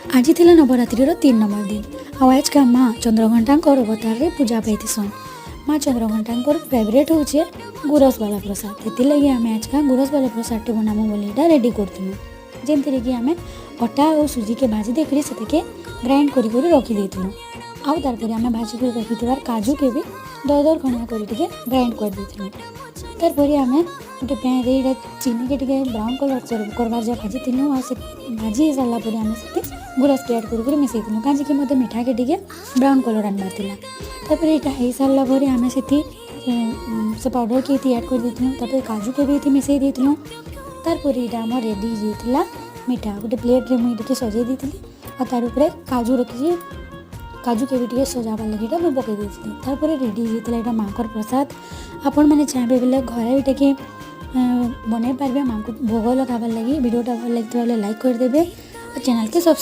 आज थिला नवरात्रि 3 नंबर दिन आज का माँ चंद्रघंटा अवतार रे पूजा पाइथिसन। माँ चंद्रघंटा फेवरेट होचे गुरस वाला प्रसाद। से लगे आम आज का गुरस वाला प्रसाद बनामु बोली रेडी करथिलु। जेमती कि आम अटा और सुजी के भाजी देकर से ग्राइंड कर रखी देथिलु। आउ तार आम भाजी कर रखि काजू के भी दर दर खणिया कर ग्राइंड कर देथिलु। तार आम गोटे पैन रे चीनी के ब्राउन कलर करवार जब भाजी थी भाजी हो सारापर आम से गुरस के ऐड कर मिसई कहीं कि मतलब मीठा के ब्राउन कलर आनबार तापर यहाँ हो सारापर आम से पाउडर के ऐड कर देथिलु। काजू के भी मिसई देथिलु। तापर यहाँ आम रेडी होता मीठा गोटे प्लेट रे मुझे सजे दी और तार उपरे काजू रखी काजू के भी सजाबार लगे मुझे पकई देती। तापर रेडी होता यहाँ माँ प्रसाद। आपण मैंने चाहे बोले घरे भी टे बनई पारे माँ को भोग लगाबार लगी। वीडियोटा भल लगी लाइक करदे और चैनल के सब्सक्राइब